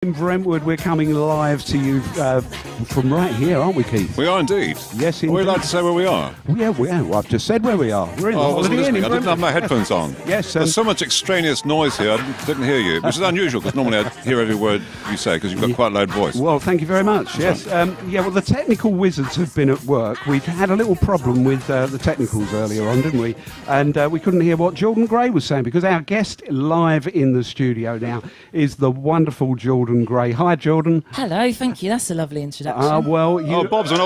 In Brentwood, we're coming live to you from right here, aren't we, Keith? We are indeed. Yes, indeed. Are we allowed to say where we are? Yeah, well, I've just said where we are. We're in the I wasn't Holiday Inn listening. in I didn't have my Brentwood. headphones on. Yes, There's so much extraneous noise here, I didn't hear you, which is unusual because normally I hear every word you say because you've got quite a loud voice. Well, thank you very much. Yes. Well, the technical wizards have been at work. We've had a little problem with the technicals earlier on, didn't we? And we couldn't hear what Jordan Gray was saying because our guest live in the studio now is the wonderful Jordan Gray. Hi, Jordan. Hello, thank you. That's a lovely introduction. Bob's an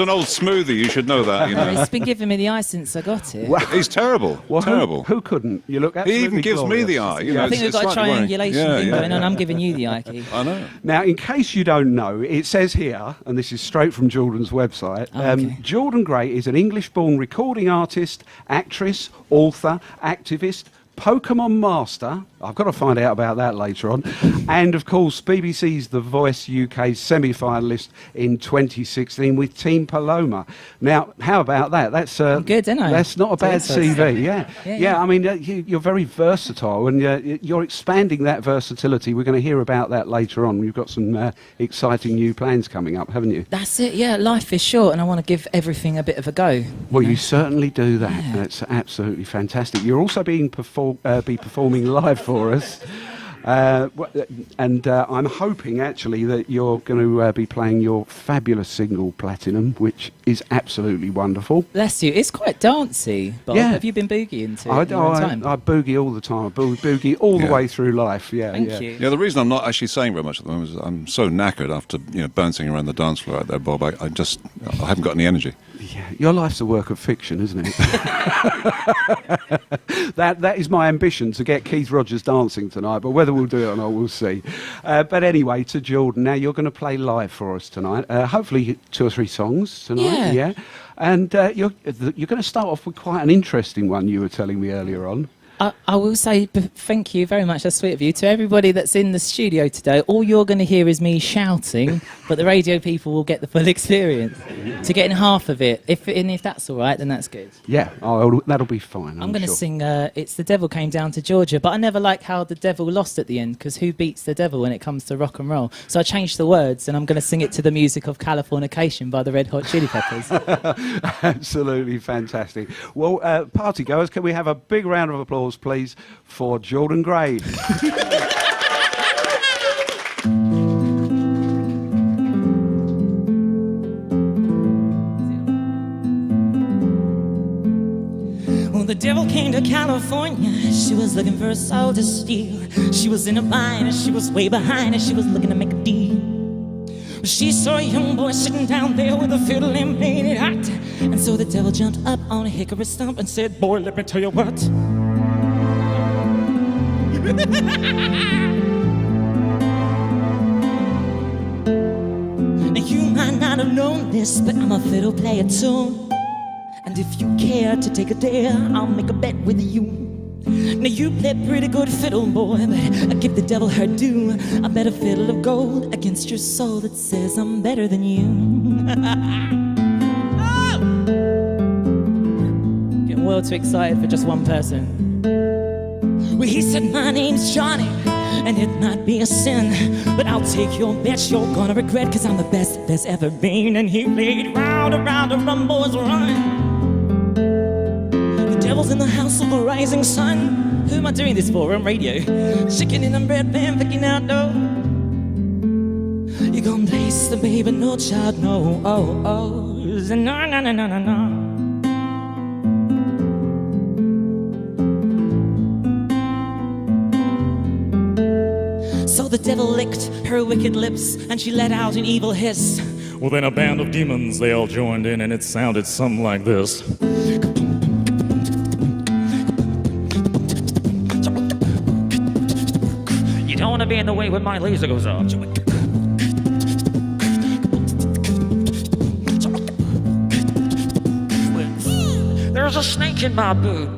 old smoothie, you should know that. You know. He's been giving me the eye since I got here. Well, He's terrible. Well, terrible. Who couldn't? You look He absolutely even gives glorious. me the eye. You know, I think we've it's got a slightly worrying. triangulation thing going on. I'm giving you the eye key. I know. Now, in case you don't know, it says here, and this is straight from Jordan's website, Okay. Jordan Gray is an English-born recording artist, actress, author, activist, Pokemon master. I've got to find out about that later on. And, of course, BBC's The Voice UK semi-finalist in 2016 with Team Paloma. Now, how about that? That's I'm good, isn't I? That's not a bad Good, CV, yeah. Yeah. I mean, you're very versatile, and you're expanding that versatility. We're going to hear about that later on. You've got some exciting new plans coming up, haven't you? That's it, yeah. Life is short and I want to give everything a bit of a go. Well, you certainly do that. Yeah. That's absolutely fantastic. You're also be performing live for us. And I'm hoping, actually, that you're going to be playing your fabulous single, Platinum, which is absolutely wonderful. Bless you. It's quite dancey, Bob. Yeah. Have you been boogieing to I it in your own time? boogie all the time. I boogie all the Yeah. way through life. Yeah, Thank yeah. you. Yeah, the reason I'm not actually saying very much at the moment is I'm so knackered after bouncing around the dance floor out there, Bob. I haven't got any energy. Yeah, your life's a work of fiction, isn't it? That is my ambition, to get Keith Rogers dancing tonight, but whether we'll do it or not, we'll see. But anyway, to Jordan, now you're going to play live for us tonight. Hopefully 2 or 3 songs tonight. Yeah. And you're going to start off with quite an interesting one you were telling me earlier on. I will say thank you very much. That's sweet of you. To everybody that's in the studio today, all you're going to hear is me shouting, but the radio people will get the full experience. To getting half of it. If that's all right, then that's good. Yeah, that'll be fine. I'm going to sure. sing It's the Devil Came Down to Georgia, but I never like how the devil lost at the end, because who beats the devil when it comes to rock and roll? So I changed the words, and I'm going to sing it to the music of Californication by the Red Hot Chili Peppers. Absolutely fantastic. Well, party goers, can we have a big round of applause, please, for Jordan Gray? Well, the devil came to California. She was looking for a soul to steal. She was in a bind and she was way behind, and she was looking to make a deal. Well, she saw a young boy sitting down there with a fiddle and made it hot. And so the devil jumped up on a hickory stump and said, "Boy, let me tell you what." Now you might not have known this, but I'm a fiddle player too. And if you care to take a dare, I'll make a bet with you. Now you play pretty good fiddle, boy, but I give the devil her due. I bet a fiddle of gold against your soul that says I'm better than you. Oh! Getting well too excited for just one person. Well, he said, "My name's Johnny, and it might be a sin, but I'll take your bet you're gonna regret, 'cause I'm the best there's ever been." And he played round and round and run, boys, run. The devil's in the house of the rising sun. Who am I doing this for on radio? Chicken in a bread pan, picking out dough. You gonna place the baby, no child, no, oh, oh. No, no, no, no, no, no. So the devil licked her wicked lips, and she let out an evil hiss. Well, then a band of demons, they all joined in, and it sounded something like this. You don't want to be in the way when my laser goes off. There's a snake in my boot.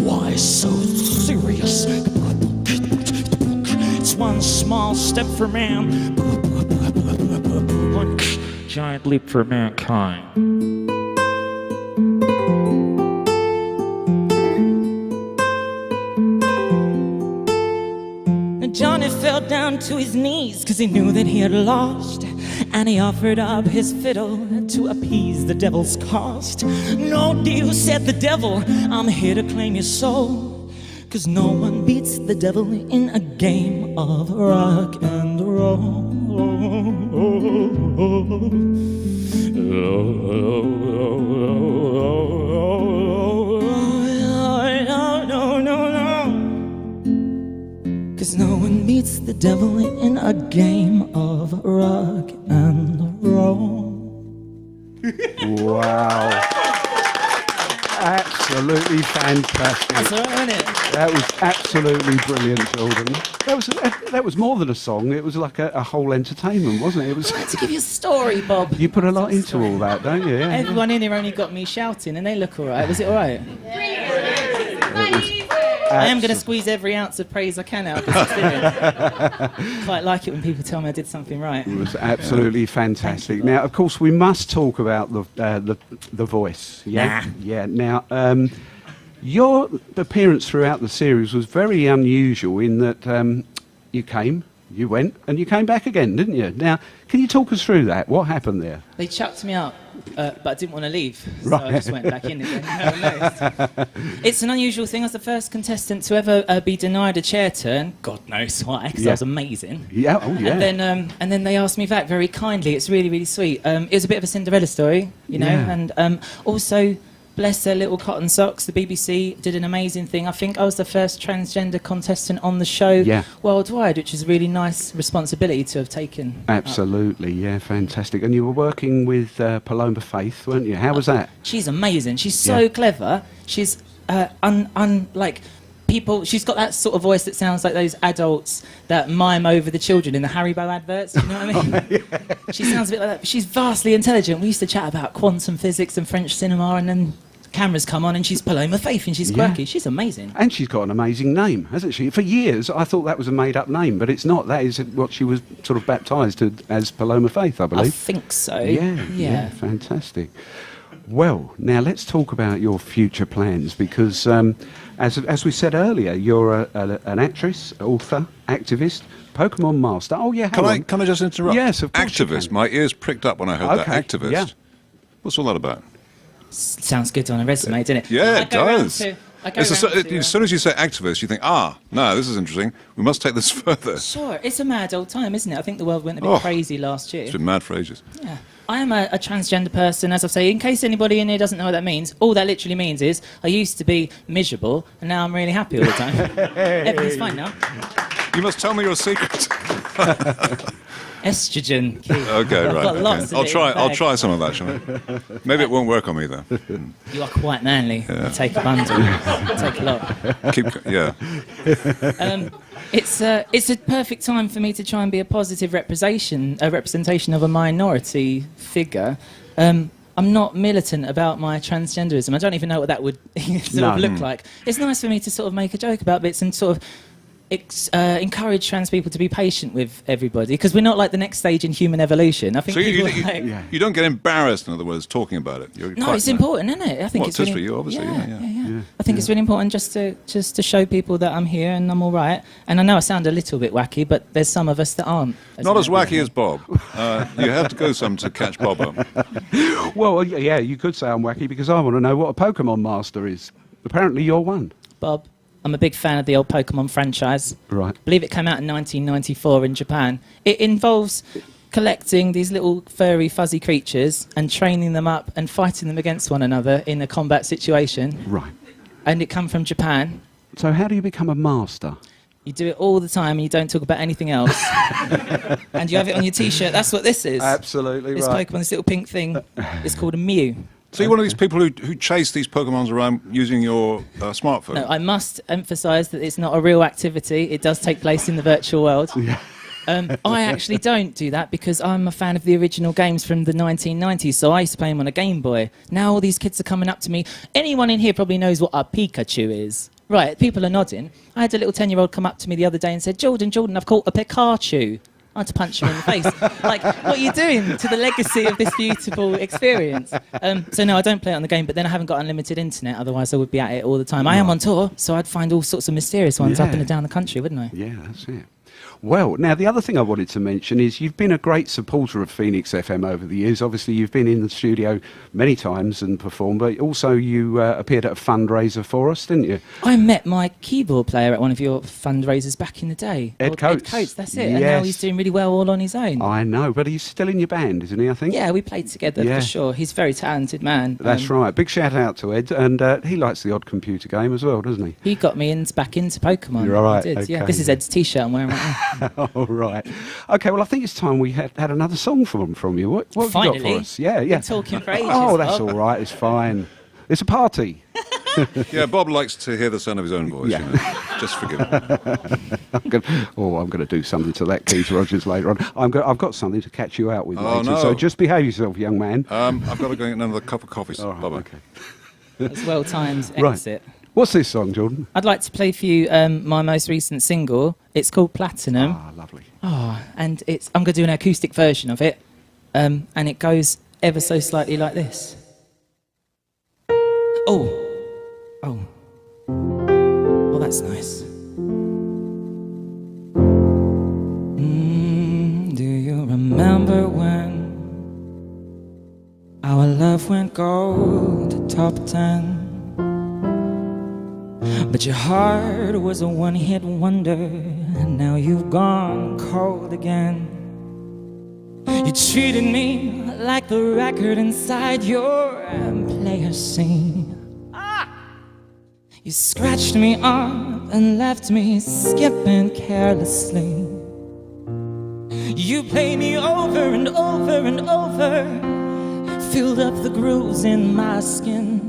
Why so serious? It's one small step for man, one giant leap for mankind. down to his knees, 'cause he knew that he had lost. And he offered up his fiddle to appease the devil's cost. No deal, said the devil, I'm here to claim your soul, 'cause no one beats the devil in a game of rock and roll. Cause no one beats the devil in a game of rock and roll. Wow. Absolutely fantastic. That's all right, isn't it? That was absolutely brilliant, Jordan. That was more than a song. It was like a whole entertainment, wasn't it? It was. I had to give you a story, Bob. You put a lot into all that, don't you? Yeah. Everyone in here only got me shouting, and they look all right. Was it all right? I am going to squeeze every ounce of praise I can out of this experience. Quite like it when people tell me I did something right. It was absolutely fantastic. Now, of course, we must talk about the voice. Yeah, yeah. Now, your appearance throughout the series was very unusual in that you came, you went, and you came back again, didn't you? Now, can you talk us through that? What happened there? They chucked me up, but I didn't want to leave, so Right. I just went back in again. It's an unusual thing. I was the first contestant to ever be denied a chair turn. God knows why, because I was amazing. Yeah, oh yeah. And then they asked me back very kindly. It's really, really sweet. It was a bit of a Cinderella story, you know, Yeah. and also, bless their little cotton socks, the BBC did an amazing thing. I think I was the first transgender contestant on the show worldwide, which is a really nice responsibility to have taken. Absolutely, yeah, fantastic. And you were working with Paloma Faith, weren't you? How was that? She's amazing. She's so clever. She's like people. She's got that sort of voice that sounds like those adults that mime over the children in the Haribo adverts. You know what I mean? She sounds a bit like that. But she's vastly intelligent. We used to chat about quantum physics and French cinema, and then cameras come on and she's Paloma Faith and she's quirky. She's amazing. And she's got an amazing name, hasn't she? For years, I thought that was a made-up name, but it's not. That is what she was sort of baptised as Paloma Faith, I I believe. think so. Yeah, fantastic. Well, now let's talk about your future plans, because as we said earlier, you're an actress, author, activist, Pokemon master. Oh yeah, Can I just interrupt? Yes, of course you Activist. can. My ears pricked up when I heard that. Activist. Yeah. What's all that about? Sounds good on a resume, doesn't it? Yeah, I it go round does. to- I go As round to, soon as you say activist, you think, no, this is interesting. We must take this further. Sure, it's a mad old time, isn't it? I think the world went a bit crazy last year. It's been mad for ages. Yeah. I am a transgender person, as I say. In case anybody in here doesn't know what that means, all that literally means is I used to be miserable, and now I'm really happy all the time. Everything's fine now. You must tell me your secret. Estrogen. Keith. Okay, I've right. got lots okay. of it in the I'll bag. try some of that, shall I? Maybe it won't work on me though. You are quite manly. You take a bundle. Take a lot. It's a perfect time for me to try and be a positive representation of a minority figure. I'm not militant about my transgenderism. I don't even know what that would look like. It's nice for me to sort of make a joke about bits and sort of encourage trans people to be patient with everybody, because we're not like the next stage in human evolution. I think So people you don't get embarrassed, in other words, talking about it. No, it's important, isn't it? I think it's it is really, for you, obviously. Yeah. I think it's really important just to show people that I'm here and I'm all right. And I know I sound a little bit wacky, but there's some of us that aren't. Not as wacky as Bob. You have to go some to catch Bob up. Well, yeah, you could say I'm wacky, because I want to know what a Pokemon master is. Apparently you're one. Bob, I'm a big fan of the old Pokemon franchise. Right. I believe it came out in 1994 in Japan. It involves collecting these little furry fuzzy creatures and training them up and fighting them against one another in a combat situation. Right. And it come from Japan. So how do you become a master? You do it all the time and you don't talk about anything else. And you have it on your T-shirt. That's what this is. Absolutely This right. Pokemon, this little pink thing, is called a Mew. So you're one of these people who chase these Pokemons around using your smartphone? No, I must emphasise that it's not a real activity. It does take place in the virtual world. I actually don't do that because I'm a fan of the original games from the 1990s, so I used to play them on a Game Boy. Now all these kids are coming up to me. Anyone in here probably knows what a Pikachu is. Right, people are nodding. I had a little 10-year-old come up to me the other day and said, Jordan, I've caught a Pikachu. I had to punch him in the face. Like, what are you doing to the legacy of this beautiful experience? So no, I don't play it on the game, but then I haven't got unlimited internet, otherwise I would be at it all the time. I am on tour, so I'd find all sorts of mysterious ones up and down the country, wouldn't I? Yeah, that's it. Well, now the other thing I wanted to mention is you've been a great supporter of Phoenix FM over the years. Obviously, you've been in the studio many times and performed, but also you appeared at a fundraiser for us, didn't you? I met my keyboard player at one of your fundraisers back in the day. Ed Coates. Ed Coates, that's it. And now he's doing really well all on his own. I know, but he's still in your band, isn't he, I think? Yeah, we played together for sure. He's a very talented man. That's right. Big shout out to Ed. And he likes the odd computer game as well, doesn't he? He got me back into Pokemon. You're right. He did, okay. yeah. This is Ed's T-shirt I'm wearing right now. All right. Okay, well, I think it's time we had another song from you. What have you Finally. got for us? Yeah. Been talking for ages. Oh, that's Bob. all right. It's fine. It's a party. Yeah, Bob likes to hear the sound of his own voice. Yeah. You know. Just forgive him. I'm going to do something to that, Keith Rogers, later on. I've got something to catch you out with Oh, later, no. so just behave yourself, young man. I've got to go get another cup of coffee. All right, Bye-bye. okay. It's well-timed Right. exit. What's this song, Jordan? I'd like to play for you my most recent single. It's called Platinum. Ah, lovely. And I'm going to do an acoustic version of it. And it goes ever so slightly like this. Oh, that's nice. Do you remember when our love went gold, top 10? But your heart was a one-hit wonder, and now you've gone cold again. You treated me like the record inside your player scene. You scratched me up and left me skipping carelessly. You played me over and over and over, filled up the grooves in my skin.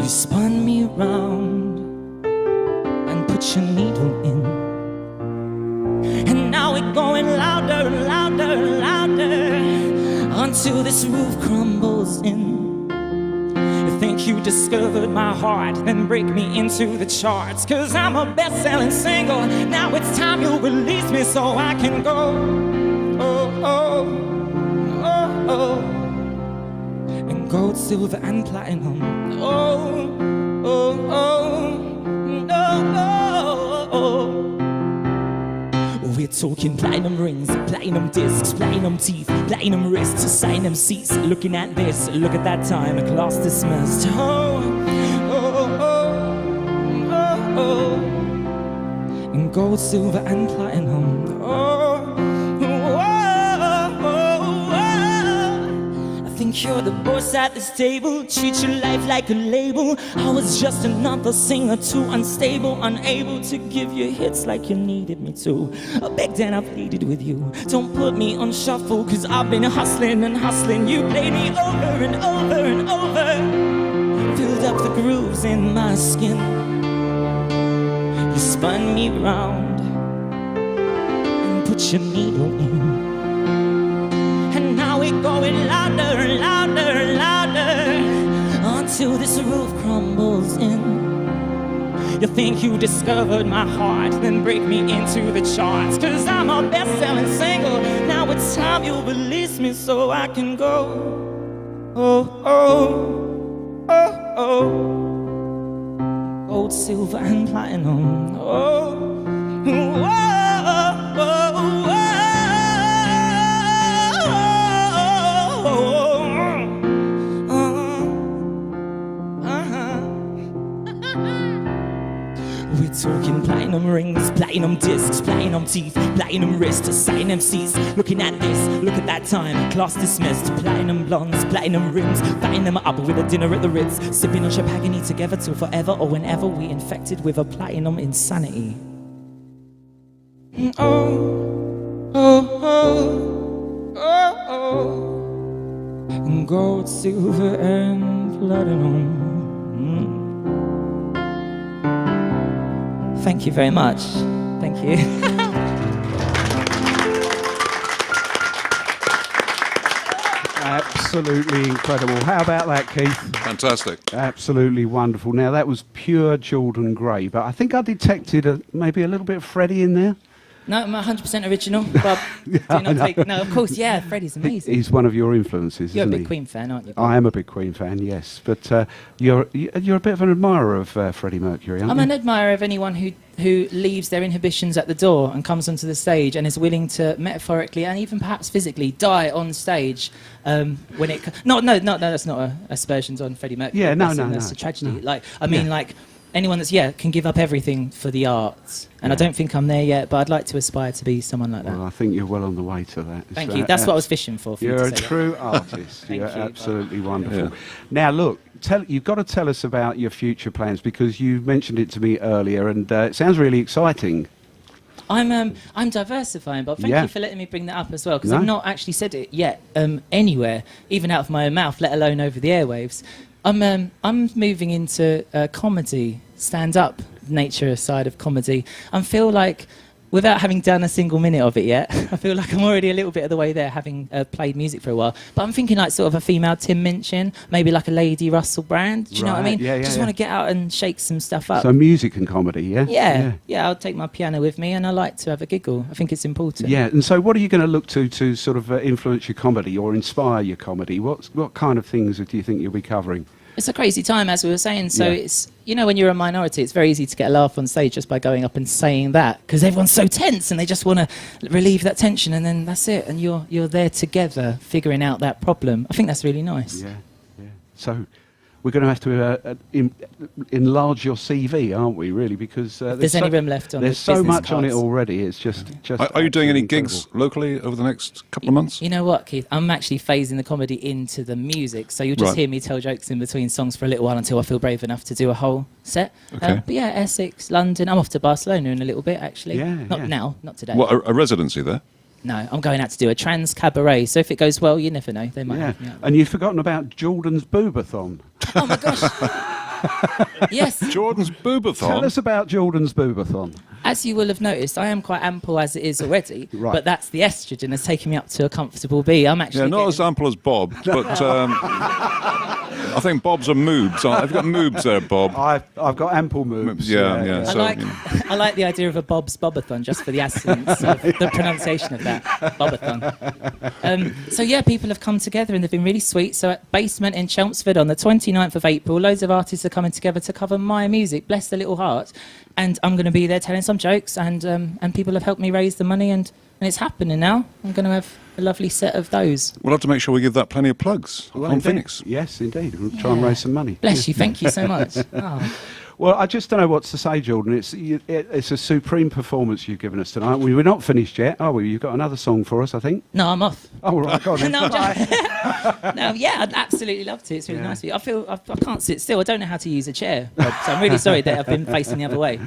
You spun me round and put your needle in. And now we're going louder and louder and louder until this roof crumbles in. You think you discovered my heart, then break me into the charts. 'Cause I'm a best-selling single. Now it's time you release me so I can go. Oh, oh, oh, oh. And gold, silver, and platinum. Oh, oh, oh, no, oh. We're talking platinum rings, platinum discs, platinum teeth, platinum wrists, platinum seats. Looking at this, look at that time, class dismissed. Oh, oh, oh, oh, oh. And gold, silver, and platinum. Oh, oh, oh, oh. I think you're the boss at this table. Treat your life like a label. I was just another singer, too unstable, unable to give you hits like you needed me to. I begged and I pleaded with you, don't put me on shuffle, 'cause I've been hustling and hustling. You played me over and over and over, filled up the grooves in my skin. You spun me round and put your needle in. And now we're going louder and louder and louder until this roof crumbles in. You think you discovered my heart, then break me into the charts. 'Cause I'm a best-selling single. Now it's time you release me so I can go. Oh, oh, oh, oh. Gold, silver, and platinum. Oh, oh, oh, oh, oh. We're talking platinum rings, platinum discs, platinum teeth, platinum wrists, platinum seats. Looking at this, look at that time, class dismissed. Platinum blondes, platinum rims, fatting them up with a dinner at the Ritz. Sipping on champagne together till forever or whenever we infected with a platinum insanity. Oh, oh, oh, oh, oh. And gold, silver, and platinum. Thank you very much. Thank you. Absolutely incredible. How about that, Keith? Fantastic. Absolutely wonderful. Now, that was pure Jordan Gray, but I think I detected maybe a little bit of Freddie in there. No, I'm 100% original. But do not take. No, of course, yeah. Freddie's amazing. He's one of your influences, You're a isn't big he? Queen fan, aren't you? I am a big Queen fan, yes. But you're a bit of an admirer of Freddie Mercury, aren't I'm you? an admirer of anyone who leaves their inhibitions at the door and comes onto the stage and is willing to metaphorically and even perhaps physically die on stage when it. No, that's not aspersions on Freddie Mercury. Yeah, no, Bless him, no, that's no, a tragedy. no. Like, I mean, like anyone that's can give up everything for the arts. And I don't think I'm there yet, but I'd like to aspire to be someone like that. Well, I think you're well on the way to that. Thank you. That's what I was fishing for. You're you a to say that. true artist. Thank You're you. absolutely wonderful. Yeah. Now, look, you've got to tell us about your future plans because you mentioned it to me earlier, and it sounds really exciting. I'm diversifying, but thank Yeah. you for letting me bring that up as well, because No. I've not actually said it yet anywhere, even out of my own mouth, let alone over the airwaves. I'm moving into comedy, stand-up nature side of comedy. I feel like, without having done a single minute of it yet, I feel like I'm already a little bit of the way there, having played music for a while. But I'm thinking like sort of a female Tim Minchin, maybe like a lady Russell Brand. Do you know what I Right, mean? yeah, yeah, Just yeah. want to get out and shake some stuff up. So music and comedy, yeah? Yeah, I'll take my piano with me, and I like to have a giggle. I think it's important. Yeah, and so what are you going to look to sort of influence your comedy or inspire your comedy? What kind of things do you think you'll be covering? It's a crazy time, as we were saying. So Yeah. it's, when you're a minority, it's very easy to get a laugh on stage just by going up and saying that, because everyone's so tense and they just want to relieve that tension, and then that's it. And you're there together, figuring out that problem. I think that's really nice. Yeah. So we're going to have to enlarge your CV, aren't we, really? Because There's any room left on there's the so business much on it cards. already. It's just Are you doing any absolutely gigs incredible. locally over the next couple of months? You know what, Keith? I'm actually phasing the comedy into the music, so you'll just Right. hear me tell jokes in between songs for a little while until I feel brave enough to do a whole set. Okay. But yeah, Essex, London. I'm off to Barcelona in a little bit, actually. Yeah, Not yeah. now, not today. What, a residency there? No, I'm going out to do a trans cabaret. So if it goes well, you never know. They might Yeah, have me out. and you've forgotten about Jordan's Boobathon. Oh my gosh. Yes. Jordan's Boobathon? Tell us about Jordan's Boobathon. As you will have noticed, I am quite ample as it is already. Right. But that's the estrogen that's taking me up to a comfortable B. I'm actually Yeah, not as getting- ample as Bob, but I think Bob's are moobs. Have you got moobs there, Bob? I've got ample moves. Yeah. I So, like you know. I like the idea of a Bob's Bobathon just for the essence of the pronunciation of that Bobathon. So yeah, people have come together and they've been really sweet. So at Basement in Chelmsford on the 29th of April, loads of artists are coming together to cover my music. Bless the little heart, and I'm going to be there telling some jokes, and people have helped me raise the money, and it's happening now. I'm going to have a lovely set of those. We'll have to make sure we give that plenty of plugs Well, on indeed. Phoenix. Yes, indeed. We'll try and raise some money. Bless you, thank you so much. Oh. Well, I just don't know what to say, Jordan. It's a supreme performance you've given us tonight. We're not finished yet, are we? You've got another song for us, I think. No, I'm off. Oh, right, go on then. No, I'm just, no, yeah, I'd absolutely love to. It's really Yeah. nice of you. I can't sit still. I don't know how to use a chair, Rob, so I'm really sorry that I've been facing the other way.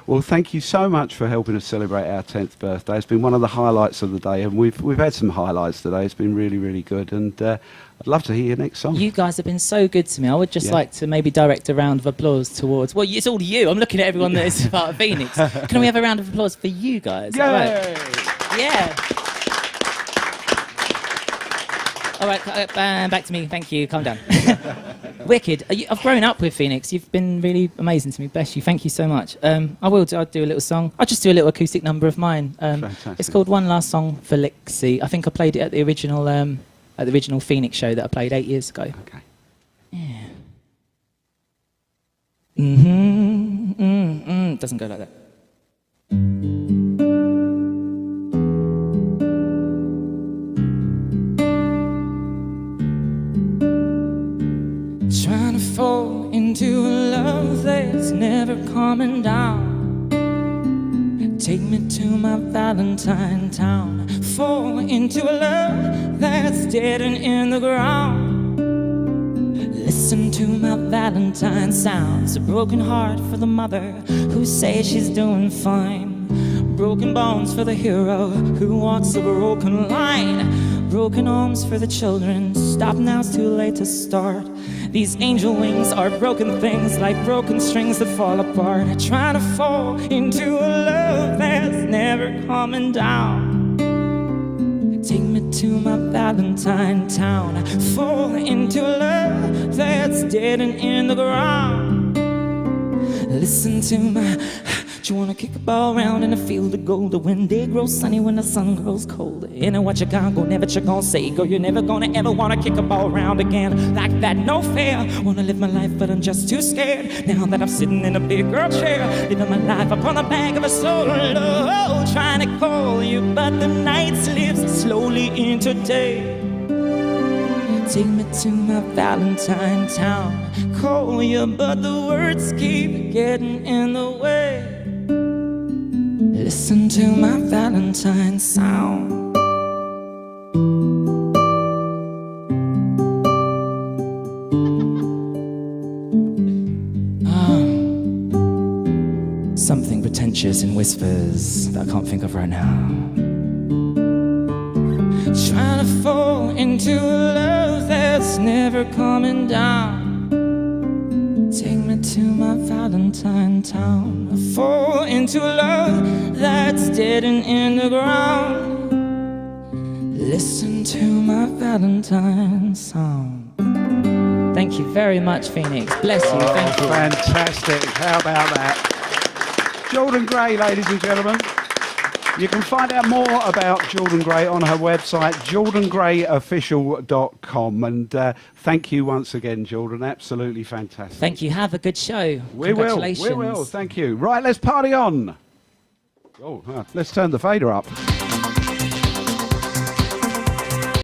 Well, thank you so much for helping us celebrate our 10th birthday. It's been one of the highlights of the day, and we've had some highlights today. It's been really, really good, and I'd love to hear your next song. You guys have been so good to me. I would just Yeah. like to maybe direct a round of applause towards. Well, it's all you. I'm looking at everyone that is part of Phoenix. Can we have a round of applause for you guys? All right. Yay! Yeah. All right, back to me. Thank you. Calm down. Wicked. I've grown up with Phoenix. You've been really amazing to me. Bless you. Thank you so much. I'll do a little song. I'll just do a little acoustic number of mine. Fantastic. It's called One Last Song for Lixie. I think I played it at the original Phoenix show that I played 8 years ago. Okay. Doesn't go like that. Trying to fall into a love that's never coming down. Take me to my Valentine town. Fall into a love that's dead and in the ground. Listen to my Valentine sounds. A broken heart for the mother who says she's doing fine. Broken bones for the hero who walks a broken line. Broken arms for the children. Stop now, it's too late to start. These angel wings are broken things, like broken strings that fall apart. Trying to fall into a love that's never coming down. Take me to my Valentine town. Fall into a love that's dead and in the ground. Listen to my She wanna kick a ball around in a field of gold. When day grows sunny, when the sun grows cold. You know what you gonna go, never you gonna say. Girl, you're never gonna ever wanna kick a ball around again. Like that, no fair. Wanna live my life, but I'm just too scared. Now that I'm sitting in a big girl chair, living my life upon the back of a solo. Trying to call you, but the night slips slowly into day. Take me to my Valentine town. Call you, but the words keep getting in the way. Listen to my Valentine sound. Something pretentious in whispers that I can't think of right now. Trying to fall into a love that's never coming down. Take me to my Valentine town. I fall into a love that's dead and in the ground. Listen to my Valentine song. Thank you very much, Phoenix. Bless you. Thank you. Fantastic. How about that? Jordan Gray, ladies and gentlemen. You can find out more about Jordan Gray on her website, jordangrayofficial.com. And thank you once again, Jordan. Absolutely fantastic. Thank you. Have a good show. We will. Congratulations. We will. Thank you. Right, let's party on. Oh, let's turn the fader up.